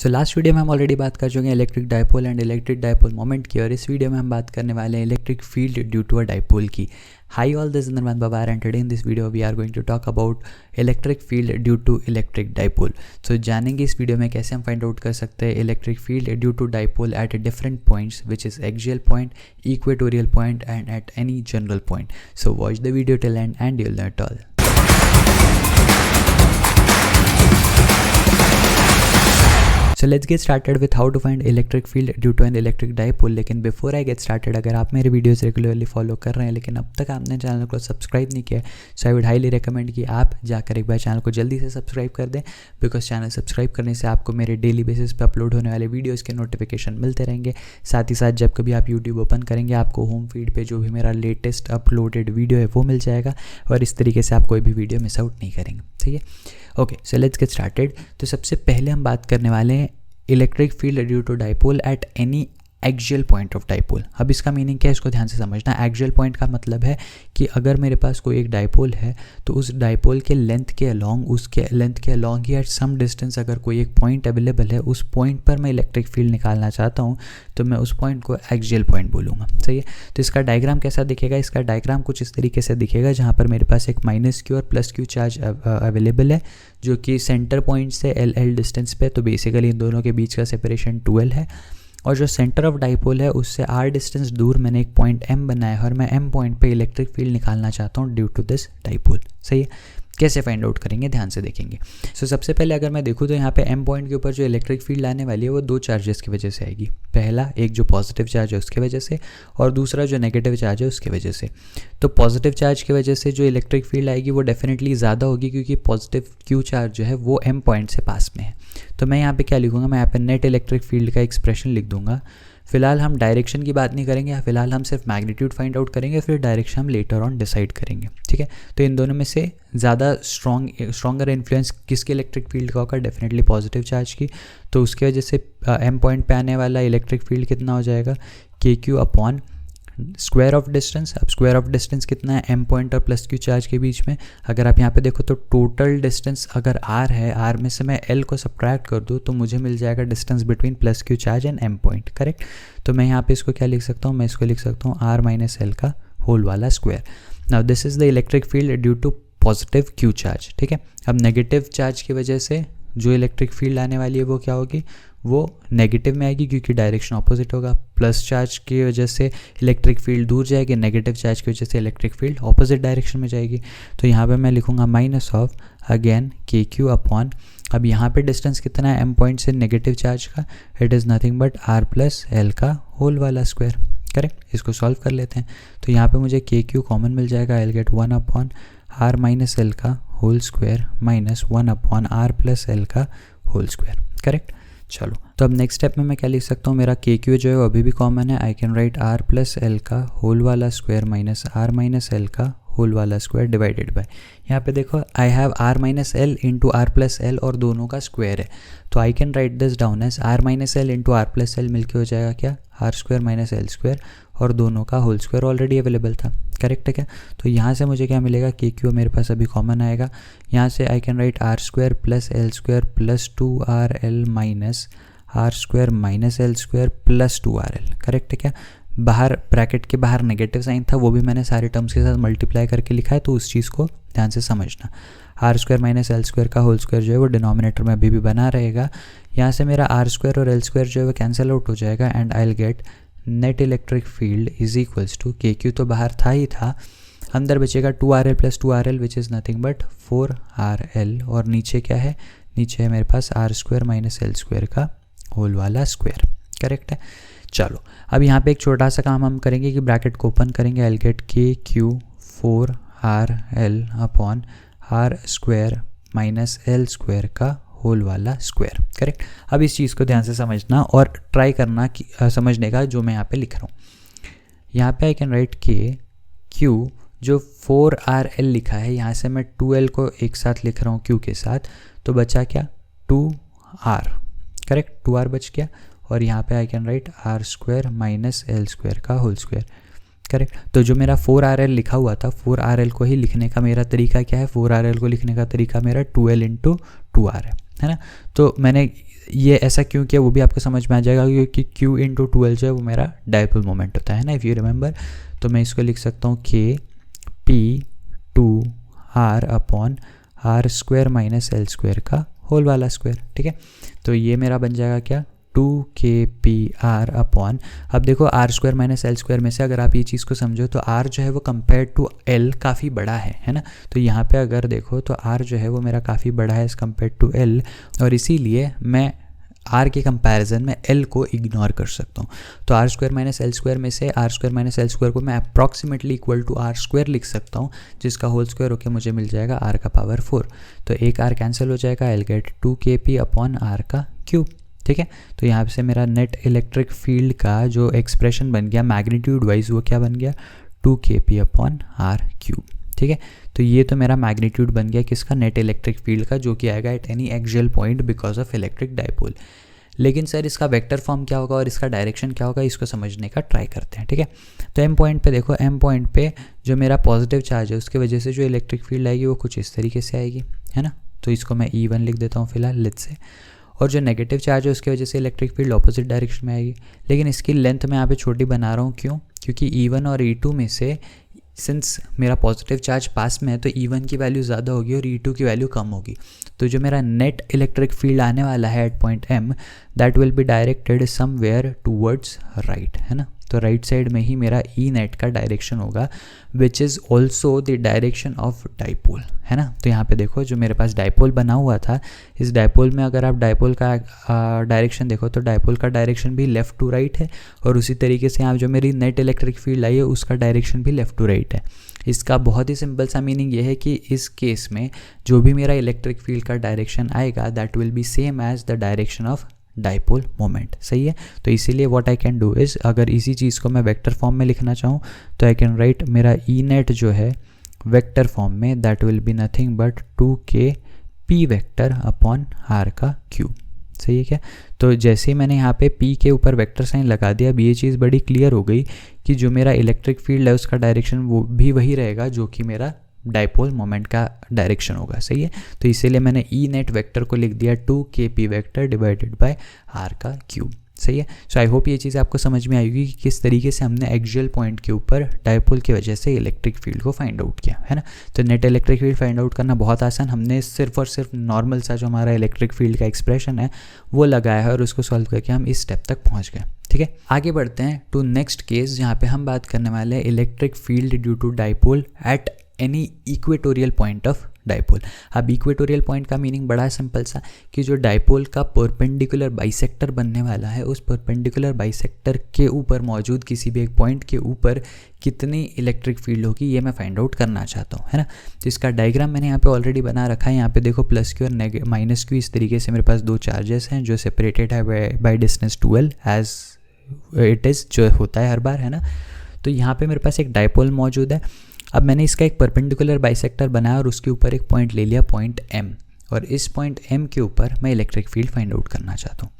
So last video में हम already बात कर चुके हैं electric dipole and electric dipole moment की, और इस वीडियो में हम बात करने वाले हैं electric field due to a dipole की। हाई ऑल, दिस इज नरमान बाबार and today in this video we are going to talk about electric field due to electric dipole. So जानेंगे इस वीडियो में कैसे हम फाइंड आउट कर सकते हैं electric field due to dipole at different points which is axial point, equatorial point and at any general point. So watch the video till end you will learn all. So let's get started with how to find electric field due to an electric dipole। लेकिन before I get started, अगर आप मेरे videos regularly follow कर रहे हैं लेकिन अब तक आपने चैनल को सब्सक्राइब नहीं किया, सो आई वुड हाईली रिकमेंड कि आप जाकर एक बार चैनल को जल्दी से सब्सक्राइब कर दें, बिकॉज चैनल सब्सक्राइब करने से आपको मेरे डेली बेसिस पे अपलोड होने वाले वीडियोज़ के नोटिफिकेशन मिलते रहेंगे। साथ ही साथ जब कभी आप यूट्यूब ओपन करेंगे आपको होम फीड पर जो भी मेरा लेटेस्ट अपलोडेड वीडियो है वो मिल जाएगा, और इस तरीके से आप कोई भी वीडियो मिस आउट नहीं करेंगे। ठीक है, okay, so let's get started. तो सबसे पहले हम बात करने वाले हैं electric field due to dipole at any axial point of dipole. अब इसका मीनिंग क्या है, इसको ध्यान से समझना। एक्सियल पॉइंट का मतलब है कि अगर मेरे पास कोई एक डाइपोल है तो उस डाइपोल के लेंथ के अलॉन्ग ही एट सम डिस्टेंस अगर कोई एक पॉइंट अवेलेबल है, उस पॉइंट पर मैं इलेक्ट्रिक फील्ड निकालना चाहता हूँ तो मैं उस पॉइंट को एक्सियल पॉइंट बोलूँगा। सही है, तो इसका डायग्राम कैसा दिखेगा? इसका डायग्राम कुछ इस तरीके से दिखेगा जहाँ पर मेरे पास एक माइनस क्यू और प्लस क्यू चार्ज अवेलेबल है जो कि सेंटर पॉइंट से एल डिस्टेंस पे, तो बेसिकली इन दोनों के बीच का सेपरेशन 12 है। और जो सेंटर ऑफ डाइपोल है उससे r डिस्टेंस दूर मैंने एक पॉइंट m बनाया है और मैं m पॉइंट पे इलेक्ट्रिक फील्ड निकालना चाहता हूँ ड्यू टू दिस डाइपोल। सही है, कैसे फाइंड आउट करेंगे ध्यान से देखेंगे। सो सबसे पहले अगर मैं देखूँ तो यहाँ पे m पॉइंट के ऊपर जो इलेक्ट्रिक फील्ड आने वाली है वो दो चार्जेस की वजह से आएगी। पहला एक जो पॉजिटिव चार्ज है उसके वजह से, और दूसरा जो नेगेटिव चार्ज है उसके वजह से। तो पॉजिटिव चार्ज की वजह से जो इलेक्ट्रिक फील्ड आएगी वो डेफिनेटली ज़्यादा होगी क्योंकि पॉजिटिव क्यू चार्ज जो है वो m पॉइंट से पास में है। तो मैं यहाँ पे क्या लिखूँगा, मैं यहाँ पे नेट इलेक्ट्रिक फील्ड का एक्सप्रेशन लिख दूंगा। फिलहाल हम डायरेक्शन की बात नहीं करेंगे, फिलहाल हम सिर्फ मैग्नीट्यूड फाइंड आउट करेंगे, फिर डायरेक्शन हम लेटर ऑन डिसाइड करेंगे। ठीक है, तो इन दोनों में से ज़्यादा स्ट्रॉन्गर इन्फ्लुएंस किसके इलेक्ट्रिक फील्ड का होगा? डेफिनेटली पॉजिटिव चार्ज की। तो उसकी वजह से m पॉइंट पे आने वाला इलेक्ट्रिक फील्ड कितना हो जाएगा? KQ upon square of distance. अब स्क्वायर ऑफ डिस्टेंस कितना है? m पॉइंट और प्लस क्यू चार्ज के बीच में। अगर आप यहाँ पे देखो तो टोटल डिस्टेंस अगर r है, r में से मैं l को सब्ट्रैक्ट कर दूँ तो मुझे मिल जाएगा distance between plus Q charge and m point. Correct, तो मैं यहाँ पे इसको क्या लिख सकता हूँ? मैं इसको लिख सकता हूँ r माइनस l का होल वाला square. Now this is the electric field due to positive Q charge. ठीक है, अब नेगेटिव चार्ज की वजह से जो इलेक्ट्रिक फील्ड आने वाली है वो क्या होगी? वो नेगेटिव में आएगी क्योंकि डायरेक्शन ऑपोजिट होगा। प्लस चार्ज की वजह से इलेक्ट्रिक फील्ड दूर जाएगी, नेगेटिव चार्ज की वजह से इलेक्ट्रिक फील्ड ऑपोजिट डायरेक्शन में जाएगी। तो यहाँ पे मैं लिखूँगा minus of again KQ upon, अब यहाँ पे डिस्टेंस कितना है m पॉइंट से नेगेटिव चार्ज का? It is nothing but r plus l का होल वाला स्क्वायर। करेक्ट, इसको सॉल्व कर लेते हैं। तो यहाँ पे मुझे KQ कॉमन मिल जाएगा, I will get 1 upon r minus l का whole square minus 1 upon r plus l का होल स्क्वायर। करेक्ट, चलो तो अब नेक्स्ट स्टेप में मैं क्या लिख सकता हूँ? मेरा KQ जो है वो अभी भी कॉमन है, I can write r plus l का होल वाला square minus r minus l का होल वाला स्क्वायर डिवाइडेड बाय, यहाँ पे देखो I have r minus l into R plus L और दोनों का स्क्वायर है, तो I can write this down as r minus l into R plus L मिलकर हो जाएगा क्या? r square minus l square, और दोनों का होल स्क्वायर ऑलरेडी अवेलेबल था। करेक्ट है क्या? तो यहाँ से मुझे क्या मिलेगा? KQ मेरे पास अभी कॉमन आएगा, यहाँ से आई can write r square plus l square plus 2rl minus r square minus l square plus 2rl। Correct है क्या? बाहर ब्रैकेट के बाहर नेगेटिव साइन था, वो भी मैंने सारे टर्म्स के साथ मल्टीप्लाई करके लिखा है, तो उस चीज़ को ध्यान से समझना। r square minus l square का होल स्क्वायर जो है वो डिनोमिनेटर में अभी भी बना रहेगा। यहाँ से मेरा r स्क्वायर और l स्क्वायर जो है वो कैंसिल आउट हो जाएगा and I will get net electric field is equals to KQ तो बाहर था ही था, अंदर बचेगा 2rl plus 2rl which is nothing but 4rl, और नीचे क्या है? नीचे है मेरे पास r square minus l square का होल वाला स्क्वायर। करेक्ट है, चलो अब यहाँ पे एक छोटा सा काम हम करेंगे कि ब्रैकेट को ओपन करेंगे, आई will gate KQ 4rl upon r square minus l square का होल वाला स्क्वायर। करेक्ट, अब इस चीज़ को ध्यान से समझना और ट्राई करना कि समझने का जो मैं यहाँ पे लिख रहा हूँ। यहाँ पे आई कैन राइट KQ जो 4rl लिखा है, यहाँ से मैं 2l को एक साथ लिख रहा हूँ Q के साथ, तो बचा क्या? 2r। करेक्ट, 2r बच गया, और यहाँ पे आई can write r square minus l square का होल स्क्वायर। करेक्ट, तो जो मेरा 4rl लिखा हुआ था, 4rl को ही लिखने का मेरा तरीका क्या है? 4rl को लिखने का तरीका मेरा 2l इंटू 2r है ना। तो मैंने ये ऐसा क्यों किया वो भी आपको समझ में आ जाएगा, क्योंकि Q इंटू 2L जो है वो मेरा डायपोल मोमेंट होता है ना, इफ़ यू रिमेंबर। तो मैं इसको लिख सकता हूँ K2R upon R² minus L² का होल वाला स्क्वायर, ठीक है। तो ये मेरा बन जाएगा क्या, 2KPR अपॉन, अब देखो R² माइनस L² में से अगर आप ये चीज़ को समझो तो R जो है वो कंपेयर टू L काफ़ी बड़ा है ना। तो यहाँ पे अगर देखो तो R जो है वो मेरा काफ़ी बड़ा है एज़ कम्पेयर टू L, और इसीलिए मैं R के कंपैरिजन में L को इग्नोर कर सकता हूँ। तो R² माइनस L² में से R² माइनस L² को मैं अप्रॉक्सीमेटली इक्वल टू R² लिख सकता हूँ, जिसका होल स्क्वायर होकर मुझे मिल जाएगा R का पावर 4। तो एक R कैंसिल हो जाएगा, I'll get 2KP upon R का क्यूब, ठीक है। तो यहाँ से मेरा नेट इलेक्ट्रिक फील्ड का जो एक्सप्रेशन बन गया मैग्नीट्यूड वाइज वो क्या बन गया, 2KP अपॉन R क्यूब, ठीक है। तो ये तो मेरा मैग्नीट्यूड बन गया किसका, नेट इलेक्ट्रिक फील्ड का, जो कि आएगा eight any axial point because of electric dipole. लेकिन सर इसका वेक्टर फॉर्म क्या होगा और इसका डायरेक्शन क्या होगा, इसको समझने का ट्राई करते हैं, ठीक है। तो एम पॉइंट पे देखो, एम पॉइंट पे जो मेरा पॉजिटिव चार्ज है उसकी वजह से जो इलेक्ट्रिक फील्ड आएगी वो कुछ इस तरीके से आएगी, है ना। तो इसको मैं E1 लिख देता हूँ फिलहाल लेट्स से। और जो नेगेटिव चार्ज है उसकी वजह से इलेक्ट्रिक फील्ड ऑपोजिट डायरेक्शन में आएगी। लेकिन इसकी लेंथ मैं यहाँ पे छोटी बना रहा हूँ, क्यों, क्योंकि E1 और E2 में से सिंस मेरा पॉजिटिव चार्ज पास में है तो E1 की वैल्यू ज़्यादा होगी और E2 की वैल्यू कम होगी। तो जो मेरा नेट इलेक्ट्रिक फील्ड आने वाला है at point M, that will be directed somewhere towards right, है ना। तो राइट साइड में ही मेरा ई नेट का डायरेक्शन होगा which is also the direction of dipole, है ना। तो यहाँ पे देखो जो मेरे पास डाइपोल बना हुआ था, इस डाइपोल में अगर आप डाइपोल का डायरेक्शन देखो तो डाइपोल का डायरेक्शन भी लेफ़्ट टू राइट है, और उसी तरीके से यहाँ जो मेरी नेट इलेक्ट्रिक फील्ड आई है उसका डायरेक्शन भी लेफ़्ट टू राइट है। इसका बहुत ही सिंपल सा मीनिंग ये है कि इस केस में जो भी मेरा इलेक्ट्रिक फील्ड का डायरेक्शन आएगा that will be same as the direction of dipole moment, सही है। तो इसीलिए what I can do is, अगर इसी चीज़ को मैं वेक्टर फॉर्म में लिखना चाहूँ तो आई कैन राइट मेरा ई नेट जो है वेक्टर फॉर्म में, that will be nothing but 2K vector upon R का क्यूब, सही है क्या। तो जैसे ही मैंने यहाँ पे P के ऊपर वेक्टर साइन लगा दिया, अब ये चीज़ बड़ी क्लियर हो गई कि जो मेरा इलेक्ट्रिक फील्ड है उसका डायरेक्शन वो भी वही रहेगा जो कि मेरा डाइपोल मोमेंट का डायरेक्शन होगा, सही है। तो इसीलिए मैंने ई नेट वेक्टर को लिख दिया 2KP vector divided bye R का क्यूब, सही है। सो आई होप ये चीज़ आपको समझ में आएगी कि किस तरीके से हमने एक्सियल पॉइंट के ऊपर डाइपोल की वजह से इलेक्ट्रिक फील्ड को फाइंड आउट किया, है ना। तो net electric field find out करना बहुत आसान, हमने सिर्फ और सिर्फ नॉर्मल सा जो हमारा इलेक्ट्रिक फील्ड का एक्सप्रेशन है वो लगाया है और उसको सॉल्व करके हम इस स्टेप तक पहुँच गए, ठीक है। आगे बढ़ते हैं टू नेक्स्ट केस जहाँ पे हम बात करने वाले हैं electric field due to dipole at any equatorial point of dipole. अब इक्वेटोरियल पॉइंट का मीनिंग बड़ा सिंपल सा कि जो डाइपोल का परपेंडिकुलर बाइसेक्टर बनने वाला है उस परपेंडिकुलर बाइसेक्टर के ऊपर मौजूद किसी भी एक पॉइंट के ऊपर कितनी इलेक्ट्रिक फील्ड होगी ये मैं फाइंड आउट करना चाहता हूँ, है ना। तो इसका डायग्राम मैंने यहाँ पे ऑलरेडी बना रखा है। यहाँ पे देखो प्लस क्यू और माइनस क्यू, इस तरीके से मेरे पास दो चार्जेस हैं जो सेपरेटेड है by distance 2L as it is जो होता है हर बार, है ना। तो यहाँ पे मेरे पास एक डाइपोल मौजूद है। अब मैंने इसका एक परपेंडिकुलर बाइसेक्टर बनाया और उसके ऊपर एक पॉइंट ले लिया पॉइंट M, और इस पॉइंट M के ऊपर मैं इलेक्ट्रिक फील्ड फाइंड आउट करना चाहता हूँ।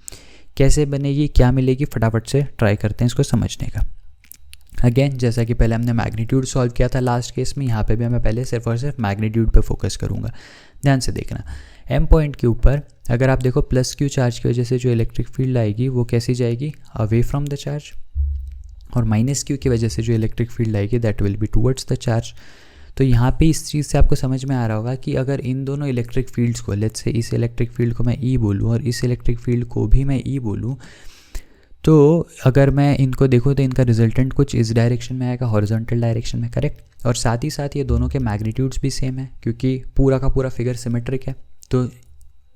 कैसे बनेगी, क्या मिलेगी, फटाफट से ट्राई करते हैं इसको समझने का। अगेन जैसा कि पहले हमने मैग्नीट्यूड सॉल्व किया था लास्ट केस में, यहाँ पे भी मैं पहले सिर्फ और सिर्फ मैग्नीट्यूड पे फोकस करूँगा। ध्यान से देखना, M पॉइंट के ऊपर अगर आप देखो प्लस क्यू चार्ज की वजह से जो इलेक्ट्रिक फील्ड आएगी वो कैसी जाएगी, अवे फ्रॉम द चार्ज, और माइनस क्यू की वजह से जो इलेक्ट्रिक फील्ड आएगी that will be towards the charge. तो यहाँ पे इस चीज़ से आपको समझ में आ रहा होगा कि अगर इन दोनों इलेक्ट्रिक फील्ड्स को, लेट्स से इस इलेक्ट्रिक फील्ड को मैं E बोलूँ और इस इलेक्ट्रिक फील्ड को भी मैं E बोलूँ, तो अगर मैं इनको देखूँ तो इनका रिजल्टेंट कुछ इस डायरेक्शन में आएगा, हॉरिजॉन्टल डायरेक्शन में, करेक्ट। और साथ ही साथ ये दोनों के मैग्नीट्यूड्स भी सेम है क्योंकि पूरा का पूरा फिगर सिमेट्रिक है। तो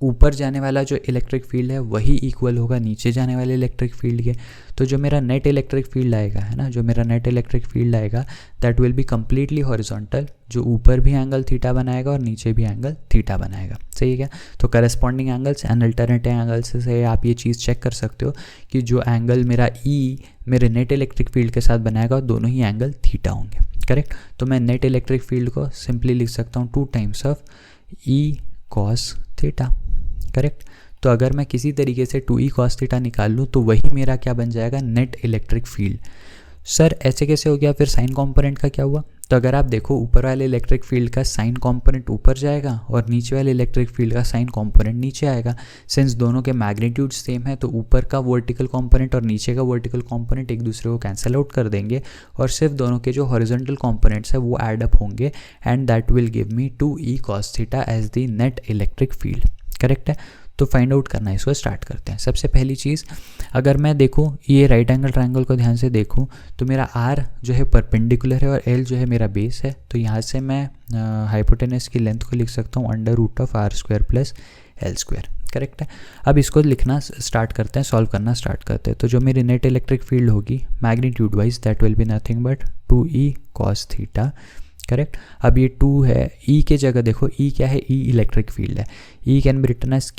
ऊपर जाने वाला जो इलेक्ट्रिक फील्ड है वही इक्वल होगा नीचे जाने वाले इलेक्ट्रिक फील्ड के। तो जो मेरा नेट इलेक्ट्रिक फील्ड आएगा, है ना, जो मेरा नेट इलेक्ट्रिक फील्ड आएगा that will be completely horizontal, जो ऊपर भी एंगल थीटा बनाएगा और नीचे भी एंगल थीटा बनाएगा, सही है क्या। तो corresponding angles and alternative angles से आप ये चीज़ चेक कर सकते हो कि जो एंगल मेरा E मेरे नेट इलेक्ट्रिक फील्ड के साथ बनाएगा दोनों ही एंगल थीटा होंगे, करेक्ट। तो मैं नेट इलेक्ट्रिक फील्ड को सिंपली लिख सकता हूँ 2 times of E cos theta, correct. तो अगर मैं किसी तरीके से 2E cos थीटा निकाल लूँ तो वही मेरा क्या बन जाएगा, नेट इलेक्ट्रिक फील्ड। सर ऐसे कैसे हो गया, फिर साइन कंपोनेंट का क्या हुआ। तो अगर आप देखो ऊपर वाले इलेक्ट्रिक फील्ड का साइन कंपोनेंट ऊपर जाएगा और नीचे वाले इलेक्ट्रिक फील्ड का साइन कंपोनेंट नीचे आएगा। सिंस दोनों के मैग्नीट्यूड सेम है तो ऊपर का वर्टिकल कंपोनेंट और नीचे का वर्टिकल कंपोनेंट एक दूसरे को कैंसिल आउट कर देंगे और सिर्फ दोनों के जो हॉरिजॉन्टल कंपोनेंट्स है वो ऐड अप होंगे and that will give me 2E cos theta as the net electric field. Correct है। तो फाइंड आउट करना है, इसको स्टार्ट करते हैं। सबसे पहली चीज़, अगर मैं देखूँ ये राइट एंगल ट्रायंगल को ध्यान से देखूँ तो मेरा आर जो है परपेंडिकुलर है और एल जो है मेरा बेस है। तो यहाँ से मैं हाइपोटेनस की लेंथ को लिख सकता हूँ √r² प्लस l²। करेक्ट है। अब इसको लिखना स्टार्ट करते हैं, सॉल्व करना स्टार्ट करते हैं। तो जो मेरी नेट इलेक्ट्रिक फील्ड होगी magnitude wise that will be nothing but 2E cos theta. Correct. अब ये 2 है, E के जगह देखो E क्या है, E इलेक्ट्रिक फील्ड है। E can be written as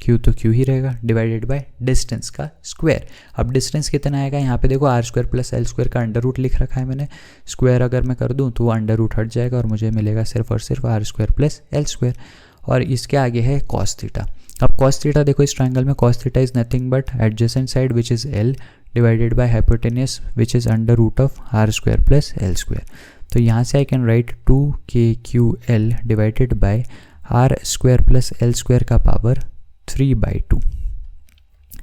Q तो Q ही रहेगा डिवाइडेड बाय डिस्टेंस का स्क्वायर। अब डिस्टेंस कितना आएगा, यहाँ पे देखो r² प्लस l² का अंडर रूट लिख रखा है मैंने। स्क्वायर अगर मैं कर दूँ तो वो अंडर रूट हट जाएगा और मुझे मिलेगा सिर्फ और सिर्फ r² प्लस l²। और इसके आगे है cos थीटा। अब cos थीटा देखो इस ट्रायंगल में cos theta is nothing but adjacent side which is L divided by hypotenuse which is √r² plus l²। तो यहाँ से आई can right 2kql divided by r² plus l² का power 3/2।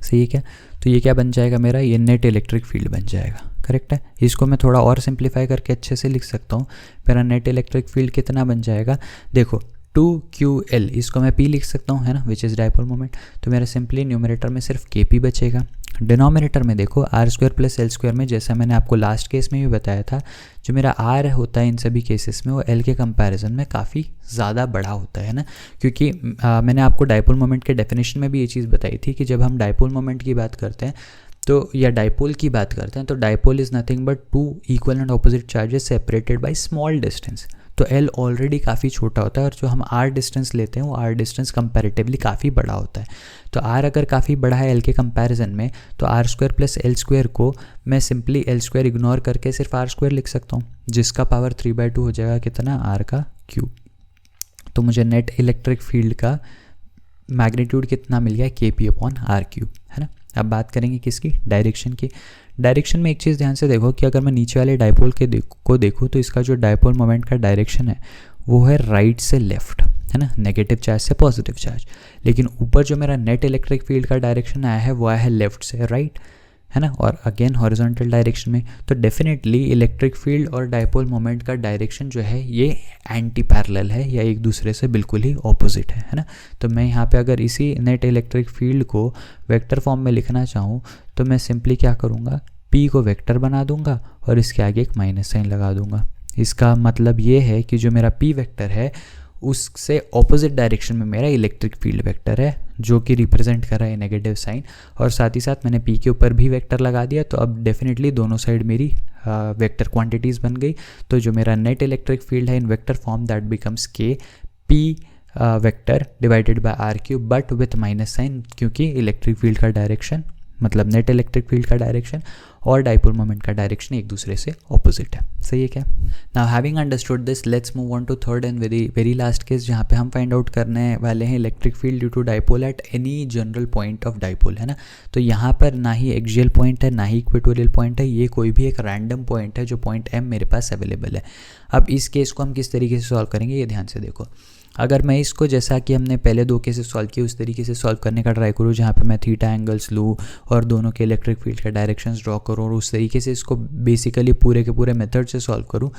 सही है क्या। तो ये क्या बन जाएगा मेरा, ये नेट इलेक्ट्रिक फील्ड बन जाएगा। करेक्ट है। इसको मैं थोड़ा और सिंप्लीफाई करके अच्छे से लिख सकता हूँ। मेरा नेट इलेक्ट्रिक फील्ड कितना बन जाएगा, देखो 2ql, इसको मैं p लिख सकता हूँ है ना, विच इज़ डायपोल मोमेंट। तो मेरा सिंपली न्यूमरेटर में सिर्फ kp बचेगा। डिनोमिनेटर में देखो r² प्लस l² में, जैसा मैंने आपको लास्ट केस में भी बताया था, जो मेरा r होता है इन सभी केसेस में वो l के कंपैरिजन में काफ़ी ज़्यादा बड़ा होता है ना। क्योंकि मैंने आपको डायपोल मोमेंट के डेफिनेशन में भी ये चीज़ बताई थी कि जब हम डायपोल मोमेंट की बात करते हैं तो या डायपोल की बात करते हैं तो dipole is nothing but 2 equal and opposite charges separated by small distance. तो L ऑलरेडी काफ़ी छोटा होता है और जो हम R डिस्टेंस लेते हैं वो R डिस्टेंस कंपैरेटिवली काफ़ी बड़ा होता है। तो R अगर काफ़ी बड़ा है L के कंपैरिजन में तो r² प्लस l² को मैं सिंपली l² इग्नोर करके सिर्फ r² लिख सकता हूँ, जिसका पावर 3/2 हो जाएगा कितना, R का क्यूब। तो मुझे नेट इलेक्ट्रिक फील्ड का मैग्नीट्यूड कितना मिल गया, kp/r³ है ना। अब बात करेंगे किसकी, डायरेक्शन की। डायरेक्शन में एक चीज़ ध्यान से देखो कि अगर मैं नीचे वाले डायपोल को देखूँ तो इसका जो डायपोल मोमेंट का डायरेक्शन है वो है राइट से लेफ्ट है ना, नेगेटिव चार्ज से पॉजिटिव चार्ज। लेकिन ऊपर जो मेरा नेट इलेक्ट्रिक फील्ड का डायरेक्शन आया है वो आया है लेफ्ट से राइट है ना, और अगेन हॉरिजॉन्टल डायरेक्शन में। तो डेफिनेटली इलेक्ट्रिक फील्ड और डायपोल मोमेंट का डायरेक्शन जो है ये एंटी पैरेलल है या एक दूसरे से बिल्कुल ही ऑपोजिट है ना। तो मैं यहाँ पे अगर इसी नेट इलेक्ट्रिक फील्ड को वेक्टर फॉर्म में लिखना चाहूँ तो मैं सिंपली क्या करूँगा, P को वेक्टर बना दूंगा और इसके आगे एक माइनस साइन लगा दूंगा। इसका मतलब ये है कि जो मेरा P वेक्टर है उससे ऑपोजिट डायरेक्शन में मेरा इलेक्ट्रिक फील्ड वेक्टर है जो कि रिप्रेजेंट कर रहा है नेगेटिव साइन, और साथ ही साथ मैंने P के ऊपर भी वेक्टर लगा दिया। तो अब डेफिनेटली दोनों साइड मेरी वेक्टर क्वांटिटीज़ बन गई। तो जो मेरा नेट इलेक्ट्रिक फील्ड है in vector form that becomes K P vector divided by r³ but with minus sign, क्योंकि इलेक्ट्रिक फील्ड का डायरेक्शन मतलब नेट इलेक्ट्रिक फील्ड का डायरेक्शन और डायपोल मोमेंट का डायरेक्शन एक दूसरे से ऑपोजिट है। सही है क्या। Now having understood this let's move on to third and very last case, जहाँ पे हम फाइंड आउट करने वाले हैं electric field due to dipole eight any general point of dipole है ना। तो यहाँ पर ना ही एक्सियल पॉइंट है ना ही इक्वेटोरियल पॉइंट है, ये कोई भी एक रैंडम पॉइंट है जो पॉइंट M मेरे पास अवेलेबल है। अब इस केस को हम किस तरीके से सॉल्व करेंगे ये ध्यान से देखो। अगर मैं इसको जैसा कि हमने पहले 2 केसेस सॉल्व किए उस तरीके से सॉल्व करने का ट्राई करूँ, जहाँ पे मैं थीटा एंगल्स लूँ और दोनों के इलेक्ट्रिक फील्ड का डायरेक्शंस ड्रॉ करूँ और उस तरीके से इसको बेसिकली पूरे के पूरे मेथड से सॉल्व करूँ,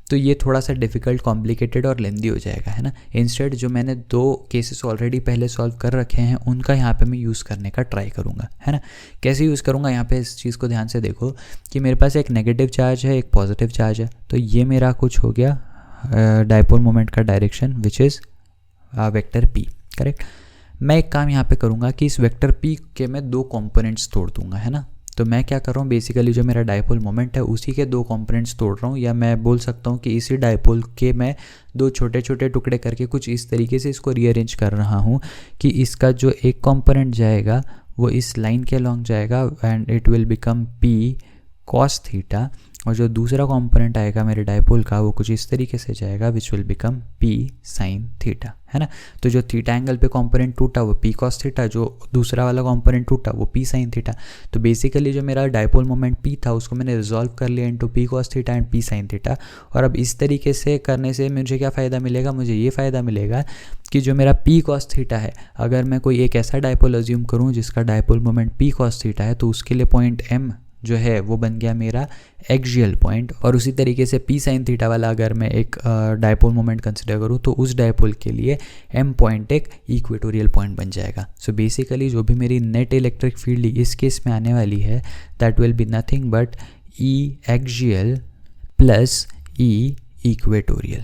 तो ये थोड़ा सा डिफ़िकल्ट, कॉम्प्लिकेटेड और लेंदी हो जाएगा है ना। इंस्टेड जो मैंने 2 केसेस ऑलरेडी पहले सॉल्व कर रखे हैं उनका यहाँ पे मैं यूज़ करने का ट्राई करूँगा है ना। कैसे यूज़ करूँगा, यहाँ पे इस चीज़ को ध्यान से देखो कि मेरे पास एक नेगेटिव चार्ज है एक पॉजिटिव चार्ज है। तो ये मेरा कुछ हो गया डायपोल मोमेंट का direction which is vector P। Correct. मैं एक काम यहाँ पे करूँगा कि इस वेक्टर P के मैं 2 कंपोनेंट्स तोड़ दूँगा है ना। तो मैं क्या कर रहा हूँ, बेसिकली जो मेरा डायपोल मोमेंट है उसी के 2 कंपोनेंट्स तोड़ रहा हूँ, या मैं बोल सकता हूँ कि इसी डायपोल के मैं 2 छोटे छोटे टुकड़े करके कुछ इस तरीके से इसको रीअरेंज कर रहा हूँ कि इसका जो एक कंपोनेंट जाएगा वो इस लाइन के अलॉन्ग जाएगा and it will become P cos theta, और जो दूसरा कंपोनेंट आएगा मेरे डायपोल का वो कुछ इस तरीके से जाएगा which will become P sine theta, है ना। तो जो थीटा एंगल पे कंपोनेंट टूटा वो पी कॉस थीटा, जो दूसरा वाला कंपोनेंट टूटा वो पी साइन थीटा। तो बेसिकली जो मेरा डायपोल मोमेंट पी था उसको मैंने रिजॉल्व कर लिया into P cos theta and P sine theta. और अब इस तरीके से करने से मुझे क्या फ़ायदा मिलेगा, मुझे ये फ़ायदा मिलेगा कि जो मेरा पी कॉस थीटा है, अगर मैं कोई एक ऐसा डायपोल अज्यूम करूँ जिसका dipole moment P cos theta है, तो उसके लिए पॉइंट एम जो है वो बन गया मेरा एक्सियल पॉइंट। और उसी तरीके से पी साइन थीटा वाला अगर मैं एक डायपोल मोमेंट कंसिडर करूँ तो उस डायपोल के लिए एम पॉइंट एक इक्वेटोरियल पॉइंट बन जाएगा। सो बेसिकली जो भी मेरी नेट इलेक्ट्रिक फील्ड इस केस में आने वाली है that will be nothing but E axial plus E equatorial,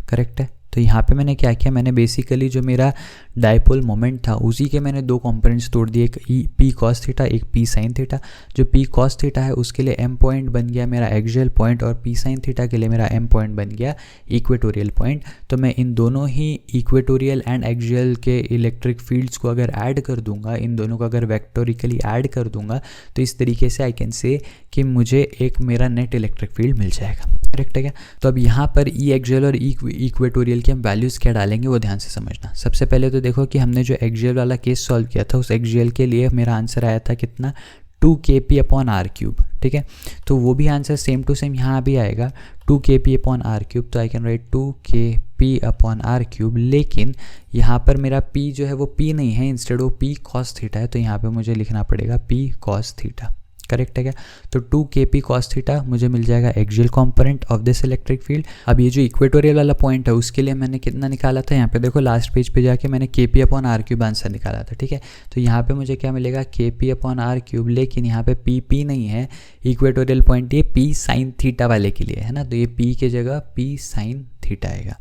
correct है। तो यहाँ पे मैंने क्या किया, मैंने बेसिकली जो मेरा डायपोल मोमेंट था उसी के मैंने दो कंपोनेंट्स तोड़ दिए, एक ई पी कॉस थीटा एक पी साइन थीटा। जो पी कॉस थीटा है उसके लिए एम पॉइंट बन गया मेरा एक्सियल पॉइंट, और पी साइन थीटा के लिए मेरा एम पॉइंट बन गया इक्वेटोरियल पॉइंट। तो मैं इन दोनों ही इक्वेटोरियल एंड एक्सियल के इलेक्ट्रिक फील्ड्स को अगर ऐड कर दूंगा, इन दोनों को अगर वेक्टोरिकली ऐड कर दूंगा, तो इस तरीके से आई कैन से कि मुझे एक मेरा नेट इलेक्ट्रिक फील्ड मिल जाएगा, करेक्ट है क्या। तो अब यहाँ पर ई एक्सियल और इक्वेटोरियल के हम वैल्यूज़ क्या डालेंगे वो ध्यान से समझना। सबसे पहले तो देखो कि हमने जो एक्सियल वाला केस सॉल्व किया था उस एक्सियल के लिए मेरा आंसर आया था कितना, 2kp/r³, ठीक है। तो वो भी आंसर सेम टू सेम यहाँ भी आएगा 2kp/r³। तो आई कैन राइट 2kp/r³, लेकिन यहाँ पर मेरा p जो है वो p नहीं है, इंस्टेड वो p cos थीटा है। तो यहाँ पे मुझे लिखना पड़ेगा p cos थीटा, करेक्ट है क्या। तो 2kp cos थीटा मुझे मिल जाएगा axial component of this electric field. अब ये जो इक्वेटोरियल वाला पॉइंट है उसके लिए मैंने कितना निकाला था, यहाँ पे देखो लास्ट पेज पे जाके मैंने kp/r³ आंसर निकाला था, ठीक है। तो यहाँ पे मुझे क्या मिलेगा, kp/r³, लेकिन यहाँ पे p नहीं है, इक्वेटोरियल पॉइंट ये p साइन थीटा वाले के लिए है ना, तो ये p के जगह p साइन थीटा आएगा।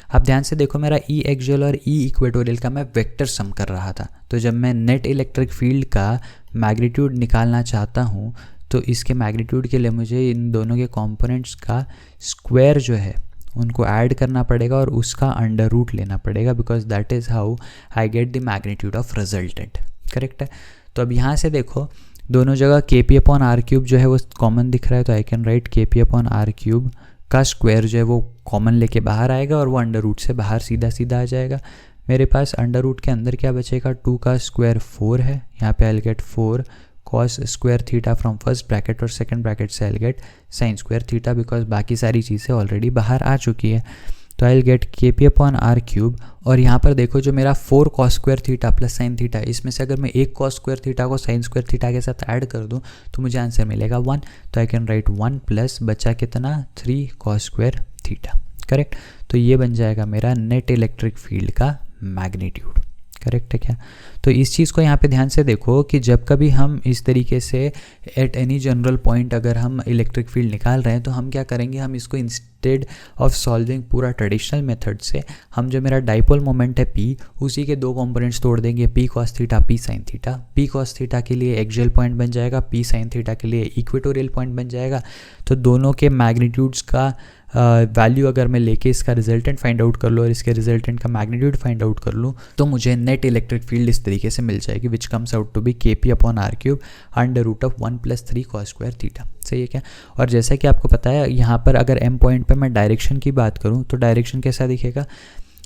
अब ध्यान से देखो, मेरा ई एक्सियल और ई इक्वेटोरियल का मैं वेक्टर सम कर रहा था। तो जब मैं नेट इलेक्ट्रिक फील्ड का मैग्नीट्यूड निकालना चाहता हूँ तो इसके मैग्नीट्यूड के लिए मुझे इन दोनों के कंपोनेंट्स का स्क्वायर जो है उनको ऐड करना पड़ेगा और उसका अंडर रूट लेना पड़ेगा, because that is how I get the magnitude of resultant, correct है। तो अब यहाँ से देखो दोनों जगह kp/r³ जो है वो कॉमन दिख रहा है, तो आई कैन राइट kp/r³ का स्क्वायर जो है वो कॉमन लेके बाहर आएगा और वो अंडर रूट से बाहर सीधा सीधा आ जाएगा। मेरे पास अंडर रूट के अंदर क्या बचेगा, 2 का स्क्वायर 4 है, यहाँ पे आई will gate 4 cos square theta from first bracket और सेकंड ब्रैकेट से आई will gate sine square theta, because बाकी सारी चीज़ें ऑलरेडी बाहर आ चुकी है। तो आई विल गेट kp/r³, और यहाँ पर देखो जो मेरा 4 cos square theta plus sine theta, इसमें से अगर मैं एक cos स्क्वायर थीटा को साइन स्क्वायर थीटा के साथ ऐड कर दूँ तो मुझे आंसर मिलेगा 1। तो आई कैन राइट 1 प्लस बचा कितना, 3 cos स्क्वायर थीटा, करेक्ट। तो ये बन जाएगा मेरा नेट इलेक्ट्रिक फील्ड का मैग्नीट्यूड, करेक्ट है क्या। तो इस चीज़ को यहाँ पे ध्यान से देखो कि जब कभी हम इस तरीके से एट एनी जनरल पॉइंट अगर हम इलेक्ट्रिक फील्ड निकाल रहे हैं तो हम क्या करेंगे, हम इसको इंस्टेड ऑफ सॉल्विंग पूरा ट्रेडिशनल मेथड से हम जो मेरा डाइपोल मोमेंट है p, उसी के दो कंपोनेंट्स तोड़ देंगे, p cos theta p sin theta. p cos theta के लिए एक्सियल पॉइंट बन जाएगा, p sin थीटा के लिए इक्वेटोरियल पॉइंट बन जाएगा। तो दोनों के मैग्नीट्यूड्स का वैल्यू अगर मैं लेके इसका रिजल्टेंट फाइंड आउट कर लूँ और इसके रिजल्टेंट का मैग्नीट्यूड फाइंड आउट कर लूँ तो मुझे नेट इलेक्ट्रिक फील्ड इस तरीके से मिल जाएगी, which comes out to be kp/r³ under root of 1 + 3 cos square theta, सही है क्या। और जैसा कि आपको पता है यहाँ पर अगर m पॉइंट पे मैं डायरेक्शन की बात करूँ तो डायरेक्शन कैसा दिखेगा,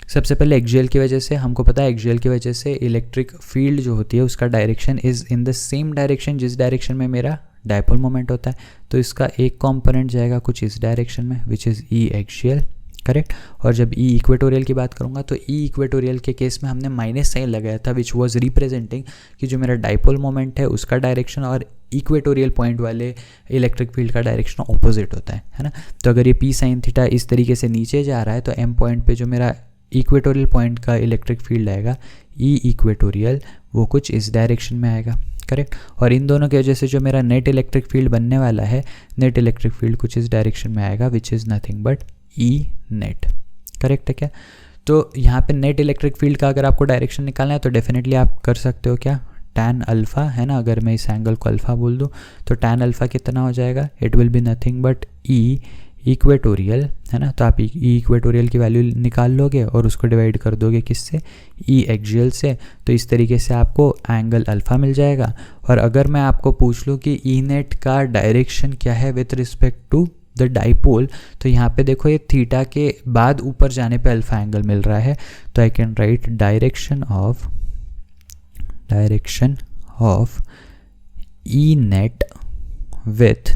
सबसे पहले एक्सियल की वजह से हमको पता है, एक्सियल की वजह से इलेक्ट्रिक फील्ड जो होती है उसका direction is in the same direction जिस डायरेक्शन में मेरा डायपोल मोमेंट होता है। तो इसका एक कंपोनेंट जाएगा कुछ इस डायरेक्शन में which is E axial, correct. और जब ई इक्वेटोरियल की बात करूँगा तो ई इक्वेटोरियल के केस में हमने माइनस साइन लगाया था विच वाज रिप्रेजेंटिंग कि जो मेरा डायपोल मोमेंट है उसका डायरेक्शन और इक्वेटोरियल पॉइंट वाले इलेक्ट्रिक फील्ड का डायरेक्शन ऑपोजिट होता है ना। तो अगर ये पी साइन थीटा इस तरीके से नीचे जा रहा है तो एम पॉइंट पे जो मेरा इक्वेटोरियल पॉइंट का इलेक्ट्रिक फील्ड आएगा ई इक्वेटोरियल, वो कुछ इस डायरेक्शन में आएगा, करेक्ट। और इन दोनों की वजह से जो मेरा नेट इलेक्ट्रिक फील्ड बनने वाला है, नेट इलेक्ट्रिक फील्ड कुछ इस डायरेक्शन में आएगा विच is nothing but E net, correct है क्या। तो यहाँ पे नेट इलेक्ट्रिक फील्ड का अगर आपको डायरेक्शन निकालना है तो डेफिनेटली आप कर सकते हो क्या, tan अल्फ़ा है ना, अगर मैं इस एंगल को अल्फ़ा बोल दूँ तो tan अल्फ़ा कितना हो जाएगा, it will be nothing but E equatorial, है ना, तो आप इक्वेटोरियल की वैल्यू निकाल लोगे और उसको डिवाइड कर दोगे किससे, ई एक्सियल से। तो इस तरीके से आपको एंगल अल्फ़ा मिल जाएगा। और अगर मैं आपको पूछ लूँ कि ई नेट का डायरेक्शन क्या है with respect to the dipole, तो यहाँ पे देखो ये थीटा के बाद ऊपर जाने पे अल्फ़ा एंगल मिल रहा है। तो I can right direction of E net with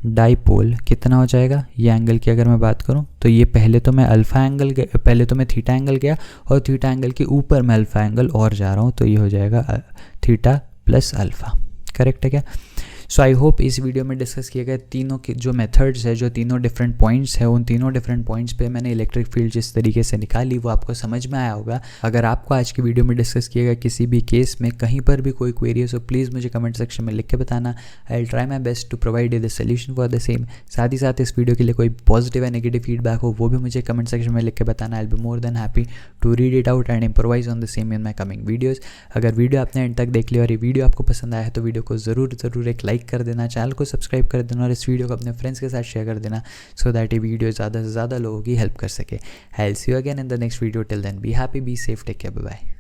dipole कितना हो जाएगा। ये एंगल की अगर मैं बात करूं तो ये पहले तो मैं थीटा एंगल गया और थीटा एंगल के ऊपर मैं अल्फ़ा एंगल और जा रहा हूं, तो ये हो जाएगा थीटा प्लस अल्फ़ा। करेक्ट है क्या? सो आई होप इस वीडियो में डिस्कस किए गए तीनों के जो मेथड्स है, जो तीनों डिफरेंट पॉइंट्स है, उन तीनों डिफरेंट पॉइंट्स पे मैंने इलेक्ट्रिक फील्ड जिस तरीके से निकाली वो आपको समझ में आया होगा। अगर आपको आज की वीडियो में डिस्कस किए गए किसी भी केस में कहीं पर भी कोई क्वेरी है, सो प्लीज़ मुझे कमेंट सेक्शन में लिख के बताना। I will try my best to provide you the solution for the same. साथ ही साथ इस वीडियो के लिए कोई पॉजिटिव या नेगेटिव फीडबैक हो वो भी मुझे कमेंट सेक्शन में लिख के बताना। I will be more than happy to read it out and improvise on the same in my coming videos. अगर वीडियो आपने एंड तक देख लिया और ये वीडियो आपको पसंद आया है तो वीडियो को ज़रूर एक लाइक कर देना, चैनल को सब्सक्राइब कर देना और इस वीडियो को अपने फ्रेंड्स के साथ शेयर कर देना, सो दैट ये वीडियो ज़्यादा से ज़्यादा लोगों की हेल्प कर सके। I will see you again in the next video. Till then be happy, be safe, take care, bye bye.